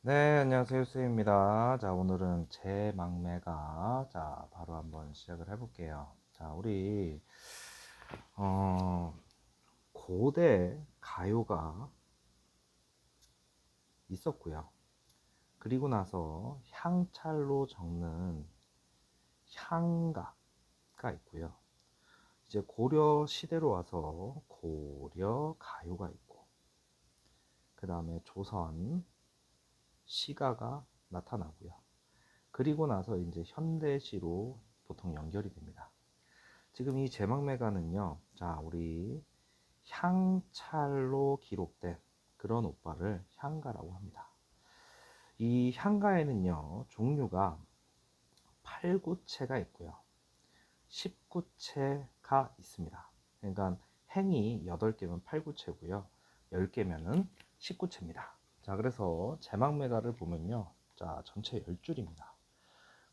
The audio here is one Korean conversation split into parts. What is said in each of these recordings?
네, 안녕하세요. 수입니다. 자, 오늘은 바로 한번 시작을 해볼게요. 자, 우리, 어, 고대 가요가 있었고요. 그리고 나서 향찰로 적는 향가가 있고요. 이제 고려 시대로 와서 고려 가요가 있고, 그 다음에 조선 시가가 나타나고요. 그리고 나서 이제 현대시로 보통 연결이 됩니다. 지금 이 제막매가는요, 자, 우리 향찰로 기록된 그런 옷발을 향가라고 합니다. 이 향가에는요, 종류가 8구체가 있고요, 19체가 있습니다. 그러니까 행이 8개면 8구체고요, 10개면은 19체입니다. 자, 그래서 제막매가를 보면요, 자, 전체 10줄입니다.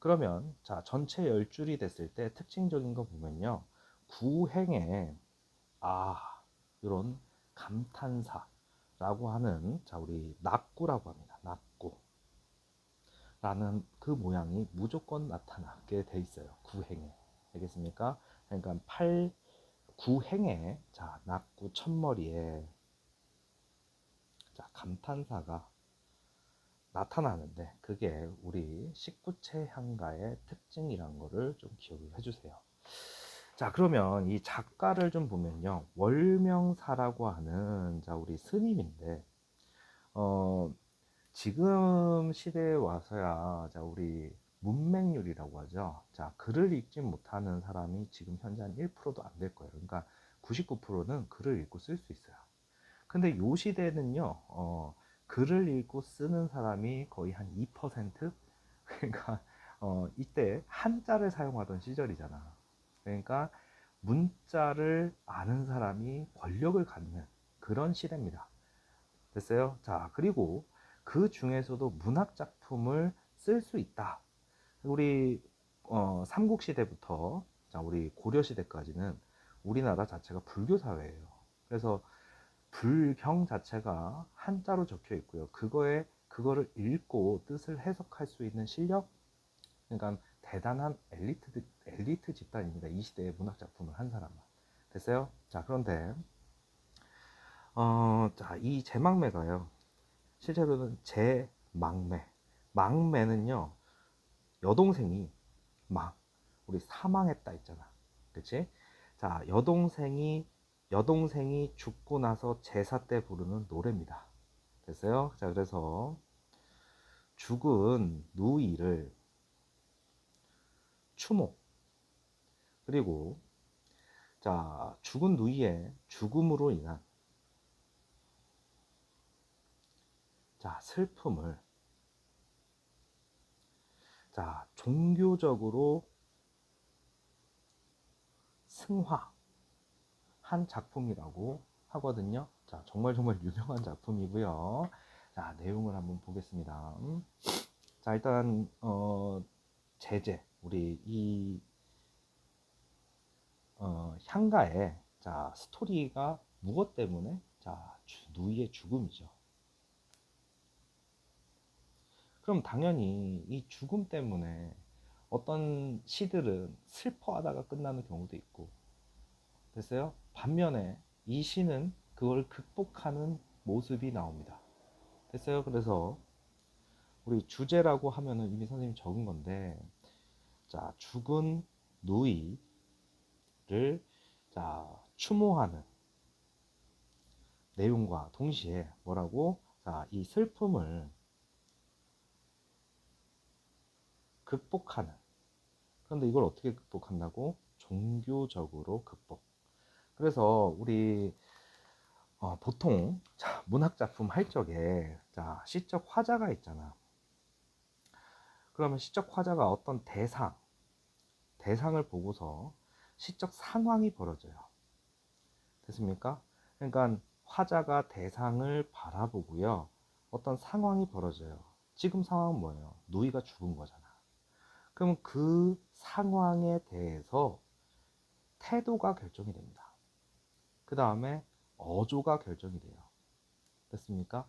그러면 자, 전체 10줄이 됐을 때 특징적인 거 보면요, 구행에 이런 감탄사라고 하는, 자, 우리 낙구라고 합니다. 낙구라는 그 모양이 무조건 나타나게 돼 있어요. 구행에. 알겠습니까? 그러니까 구행에, 자, 낙구 첫머리에, 자, 감탄사가 나타나는데, 그게 우리 식구체 향가의 특징이란 거를 좀 기억을 해주세요. 자, 그러면 이 작가를 좀 보면요, 월명사라고 하는, 자, 우리 스님인데, 어, 지금 시대에 와서야, 자, 우리 문맹률이라고 하죠. 자, 글을 읽지 못하는 사람이 지금 현재 한 1%도 안 될 거예요. 그러니까 99%는 글을 읽고 쓸 수 있어요. 근데 요 시대는요, 글을 읽고 쓰는 사람이 거의 한 2%? 그러니까, 이때 한자를 사용하던 시절이잖아. 그러니까 문자를 아는 사람이 권력을 갖는 그런 시대입니다. 됐어요? 자, 그리고 그 중에서도 문학 작품을 쓸 수 있다. 우리 삼국시대부터, 자, 우리 고려시대까지는 우리나라 자체가 불교 사회예요. 그래서 불경 자체가 한자로 적혀 있고요. 그거를 읽고 뜻을 해석할 수 있는 실력, 그러니까 대단한 엘리트 집단입니다. 이 시대의 문학 작품을 한 사람은. 됐어요? 자, 그런데 자, 이 제막매가요, 실제로는 제막매. 막매는요, 여동생이 막 우리 사망했다 있잖아. 그치? 자, 여동생이 죽고 나서 제사 때 부르는 노래입니다. 됐어요? 자, 그래서 죽은 누이를 추모, 그리고 자, 죽은 누이의 죽음으로 인한, 자, 슬픔을, 자, 종교적으로 승화한 작품이라고 하거든요. 자, 정말 정말 유명한 작품이고요. 자, 내용을 한번 보겠습니다. 자, 일단 제재, 우리 이 향가의, 자, 스토리가 무엇 때문에, 자, 누이의 죽음이죠. 그럼 당연히 이 죽음 때문에 어떤 시들은 슬퍼하다가 끝나는 경우도 있고, 됐어요? 반면에 이 시는 그걸 극복하는 모습이 나옵니다. 됐어요? 그래서 우리 주제라고 하면은 이미 선생님이 적은 건데, 자, 죽은 누이를, 자, 추모하는 내용과 동시에 뭐라고? 자, 이 슬픔을 극복하는. 그런데 이걸 어떻게 극복한다고? 종교적으로 극복. 그래서 우리 보통, 자, 문학 작품 할 적에, 자, 시적 화자가 있잖아. 그러면 시적 화자가 어떤 대상을 보고서 시적 상황이 벌어져요. 됐습니까? 그러니까 화자가 대상을 바라보고요, 어떤 상황이 벌어져요. 지금 상황은 뭐예요? 누이가 죽은 거잖아. 그럼 그 상황에 대해서 태도가 결정이 됩니다. 그 다음에 어조가 결정이 돼요. 됐습니까?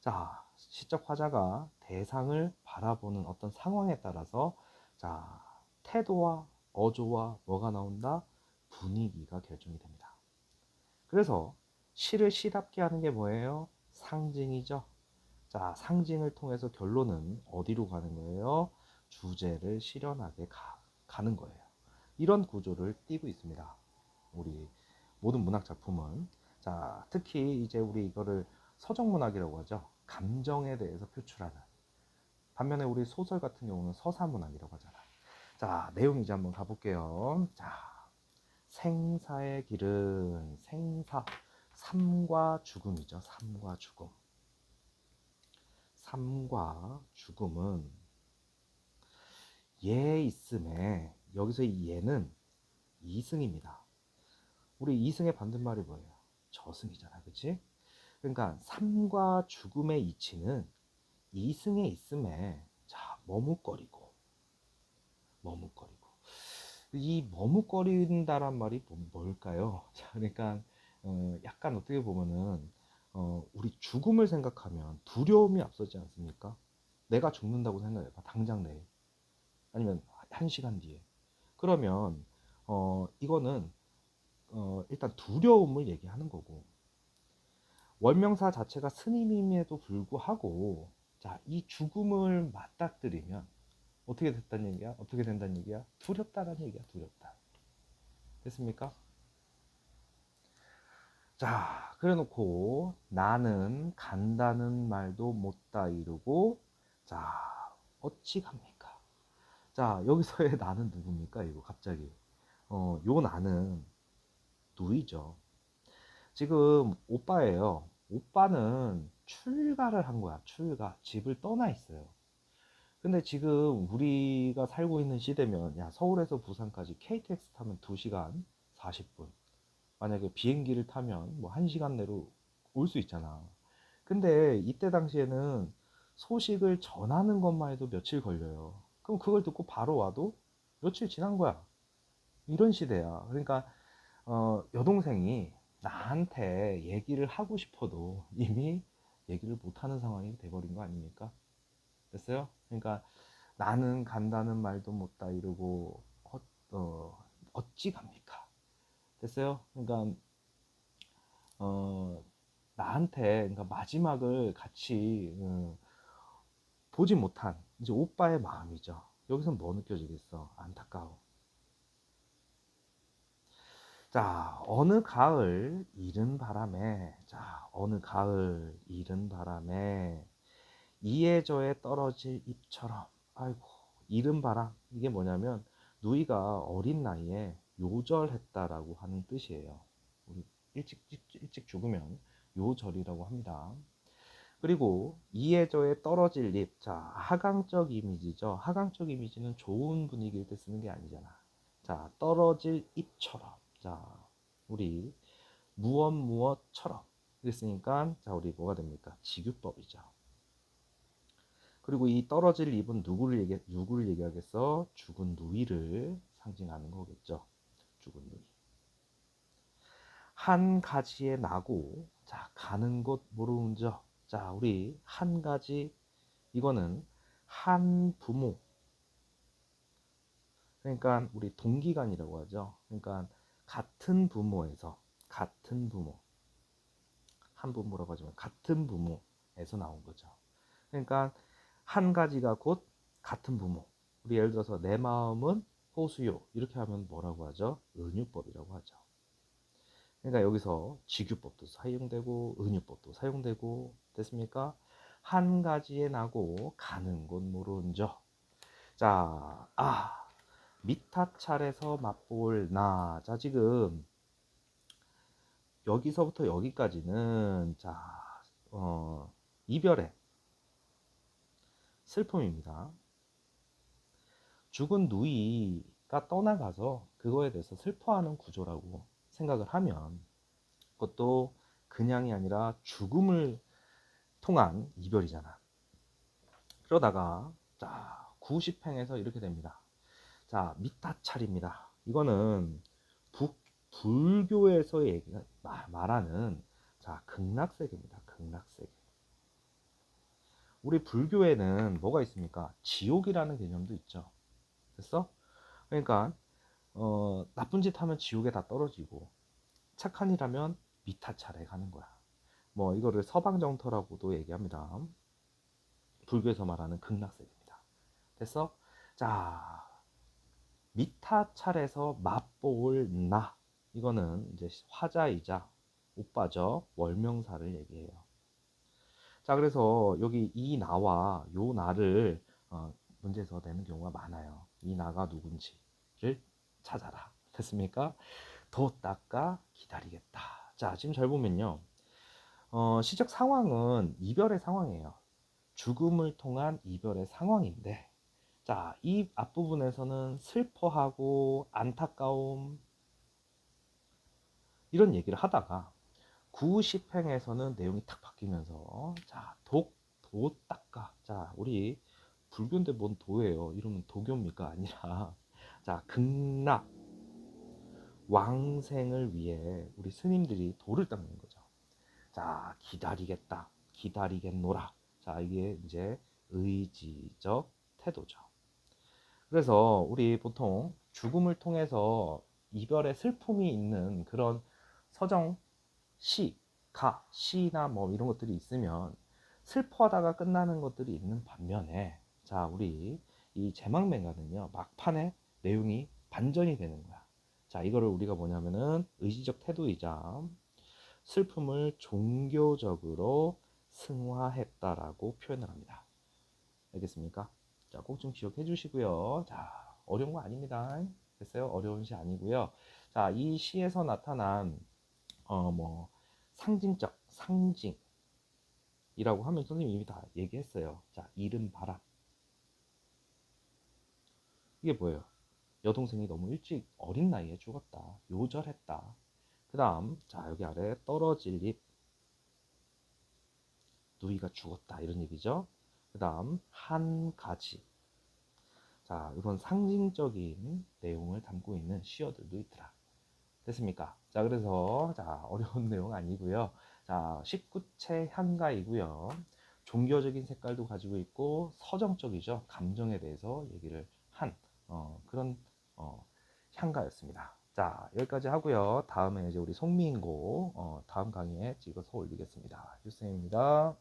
자, 시적 화자가 대상을 바라보는 어떤 상황에 따라서 자, 태도와 어조와 뭐가 나온다? 분위기가 결정이 됩니다. 그래서 시를 시답게 하는 게 뭐예요? 상징이죠. 자, 상징을 통해서 결론은 어디로 가는 거예요? 주제를 실현하게 가는 거예요. 이런 구조를 띠고 있습니다. 우리 모든 문학 작품은. 자, 특히 이제 우리 이거를 서정문학이라고 하죠. 감정에 대해서 표출하는. 반면에 우리 소설 같은 경우는 서사문학이라고 하잖아. 자, 내용 이제 한번 가볼게요. 자, 생사의 길은 생사, 삶과 죽음이죠. 삶과 죽음. 삶과 죽음은 예 있음에, 여기서 이 예는 이승입니다. 우리 이승의 반대말이 뭐예요? 저승이잖아, 그치? 그러니까 삶과 죽음의 이치는 이승에 있음에, 자, 머뭇거리고 이 머뭇거린다란 말이 뭘까요? 자, 그러니까 약간 어떻게 보면은 우리 죽음을 생각하면 두려움이 앞서지 않습니까? 내가 죽는다고 생각해봐. 당장 내일, 아니면 1시간 뒤에. 그러면 이거는 일단 두려움을 얘기하는 거고, 월명사 자체가 스님임에도 불구하고, 자, 이 죽음을 맞닥뜨리면 어떻게 됐다는 얘기야? 어떻게 된다는 얘기야? 두렵다는 얘기야. 두렵다. 됐습니까? 자, 그래 놓고 나는 간다는 말도 못다 이루고, 자, 어찌 갑니까? 자, 여기서의 나는 누굽니까? 이거 갑자기 요 나는 누이죠. 지금 오빠예요. 오빠는 출가를 한 거야. 출가. 집을 떠나 있어요. 근데 지금 우리가 살고 있는 시대면, 야, 서울에서 부산까지 KTX 타면 2시간 40분. 만약에 비행기를 타면 뭐 1시간 내로 올 수 있잖아. 근데 이때 당시에는 소식을 전하는 것만 해도 며칠 걸려요. 그럼 그걸 듣고 바로 와도 며칠 지난 거야. 이런 시대야. 그러니까 여동생이 나한테 얘기를 하고 싶어도 이미 얘기를 못하는 상황이 돼버린 거 아닙니까? 됐어요? 그러니까 나는 간다는 말도 못다 이러고 어찌 갑니까? 됐어요? 그러니까 어, 나한테, 그러니까 마지막을 같이 보지 못한 이제 오빠의 마음이죠. 여기서 뭐 느껴지겠어? 안타까워. 자, 어느 가을 이른 바람에, 자, 어느 가을 이른 바람에 이에 저에 떨어질 잎처럼. 아이고, 이른 바람, 이게 뭐냐면 누이가 어린 나이에 요절했다라고 하는 뜻이에요. 우리 일찍 죽으면 요절이라고 합니다. 그리고 이에 저에 떨어질 잎, 자, 하강적 이미지죠. 하강적 이미지는 좋은 분위기일 때 쓰는 게 아니잖아. 자, 떨어질 잎처럼. 자, 우리 무엇처럼 그랬으니까, 자, 우리 뭐가 됩니까? 직유법이죠. 그리고 이 떨어질 잎은 누구를 얘기하겠어? 죽은 누이를 상징하는 거겠죠. 죽은 누이. 한 가지에 나고, 자, 가는 곳 모르는저. 자, 우리 한 가지, 이거는 한 부모. 그러니까 우리 동기간이라고 하죠. 그러니까 같은 부모에서, 같은 부모, 한 부모라고 하지만 같은 부모에서 나온 거죠. 그러니까 한 가지가 곧 같은 부모. 우리 예를 들어서 내 마음은 호수요, 이렇게 하면 뭐라고 하죠? 은유법이라고 하죠. 그러니까 여기서 직유법도 사용되고 은유법도 사용되고, 됐습니까? 한 가지에 나고 가는 곳 모른저. 자, 미타찰에서 맛볼 나. 자, 지금 여기서부터 여기까지는, 자, 이별의 슬픔입니다. 죽은 누이가 떠나가서 그거에 대해서 슬퍼하는 구조라고 생각을 하면, 그것도 그냥이 아니라 죽음을 통한 이별이잖아. 그러다가, 자, 구십행에서 이렇게 됩니다. 자, 미타찰입니다. 이거는 불교에서 말하는, 자, 극락세계입니다. 극락세계. 우리 불교에는 뭐가 있습니까? 지옥이라는 개념도 있죠. 됐어? 그러니까 나쁜 짓 하면 지옥에 다 떨어지고 착한 일 하면 미타찰에 가는 거야. 뭐 이거를 서방정토라고도 얘기합니다. 불교에서 말하는 극락세계입니다. 됐어? 자, 미타찰에서 맛볼 나, 이거는 이제 화자이자 오빠죠. 월명사를 얘기해요. 자, 그래서 여기 이 나와 요 나를 문제에서 내는 경우가 많아요. 이 나가 누군지를 찾아라. 됐습니까? 도 닦아 기다리겠다. 자, 지금 잘 보면요. 시적 상황은 이별의 상황이에요. 죽음을 통한 이별의 상황인데, 자, 이 앞부분에서는 슬퍼하고 안타까움 이런 얘기를 하다가 구십행에서는 내용이 탁 바뀌면서 자, 도 닦아. 자, 우리 불교인데 뭔 도예요? 이러면 도교입니까? 아니라 자, 극락 왕생을 위해 우리 스님들이 도를 닦는 거죠. 자, 기다리겠다. 기다리겠노라. 자, 이게 이제 의지적 태도죠. 그래서 우리 보통 죽음을 통해서 이별의 슬픔이 있는 그런 서정, 시, 가, 시나 뭐 이런 것들이 있으면 슬퍼하다가 끝나는 것들이 있는 반면에 자, 우리 이 제망맹가는요, 막판에 내용이 반전이 되는 거야. 자, 이거를 우리가 뭐냐면은 의지적 태도이자 슬픔을 종교적으로 승화했다라고 표현을 합니다. 알겠습니까? 자, 꼭 좀 기억해 주시고요. 자, 어려운 거 아닙니다. 됐어요? 어려운 시 아니고요. 자, 이 시에서 나타난 뭐 상징적 상징이라고 하면 선생님이 이미 다 얘기했어요. 자, 이른 바람. 이게 뭐예요? 여동생이 너무 일찍 어린 나이에 죽었다. 요절했다. 그 다음, 자, 여기 아래 떨어질 잎. 누이가 죽었다. 이런 얘기죠. 그 다음, 한 가지. 자, 이런 상징적인 내용을 담고 있는 시어들도 있더라. 됐습니까? 자, 그래서 자, 어려운 내용 아니고요. 자, 19채 향가이고요. 종교적인 색깔도 가지고 있고 서정적이죠. 감정에 대해서 얘기를 한 그런 향가였습니다. 자, 여기까지 하고요. 다음에 이제 우리 송미인고 다음 강의에 찍어서 올리겠습니다. 유쌤입니다.